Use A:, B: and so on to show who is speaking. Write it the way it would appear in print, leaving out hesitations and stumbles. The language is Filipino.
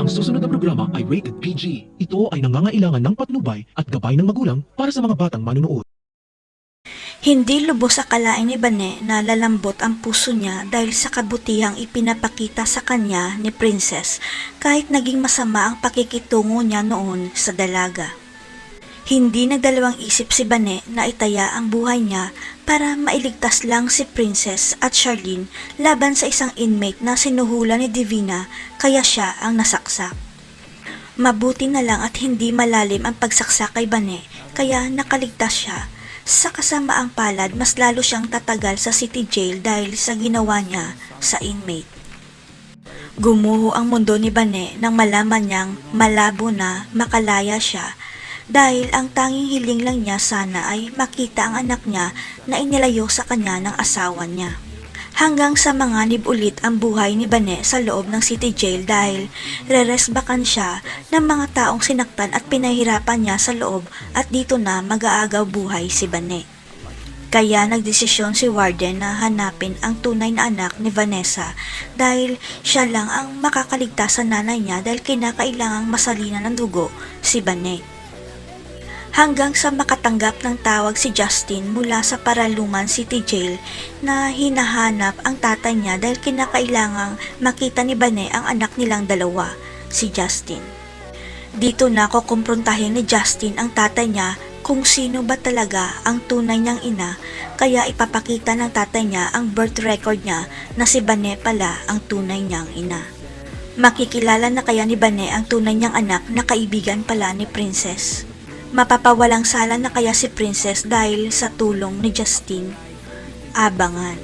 A: Ang susunod na programa ay rated PG. Ito ay nangangailangan ng patnubay at gabay ng magulang para sa mga batang manunood.
B: Hindi lubos akalain ni Bane na lalambot ang puso niya dahil sa kabutihang ipinapakita sa kanya ni Princess kahit naging masama ang pakikitungo niya noon sa dalaga. Hindi nagdalawang isip si Bane na itaya ang buhay niya para mailigtas lang si Princess at Charlene laban sa isang inmate na sinuhulan ni Divina kaya siya ang nasaksak. Mabuti na lang at hindi malalim ang pagsaksak kay Bane kaya nakaligtas siya. Sa kasamaang palad, mas lalo siyang tatagal sa city jail dahil sa ginawa niya sa inmate. Gumuho ang mundo ni Bane nang malaman niyang malabo na makalaya siya dahil ang tanging hiling lang niya sana ay makita ang anak niya na inilayo sa kanya ng asawa niya. Hanggang sa manganib ulit ang buhay ni Bane sa loob ng city jail dahil reresbakan siya ng mga taong sinaktan at pinahirapan niya sa loob at dito na mag-aagaw buhay si Bane. Kaya nagdesisyon si Warden na hanapin ang tunay na anak ni Vanessa dahil siya lang ang makakaligtas sa nanay niya dahil kinakailangang masalina ng dugo si Bane. Hanggang sa makatanggap ng tawag si Justin mula sa Paraluman City Jail na hinahanap ang tatay niya dahil kinakailangang makita ni Bane ang anak nilang dalawa, si Justin. Dito na kukumprontahin ni Justin ang tatay niya kung sino ba talaga ang tunay niyang ina kaya ipapakita ng tatay niya ang birth record niya na si Bane pala ang tunay niyang ina. Makikilala na kaya ni Bane ang tunay niyang anak na kaibigan pala ni Princess. Mapapawalang sala na kaya si Princess dahil sa tulong ni Justin? Abangan.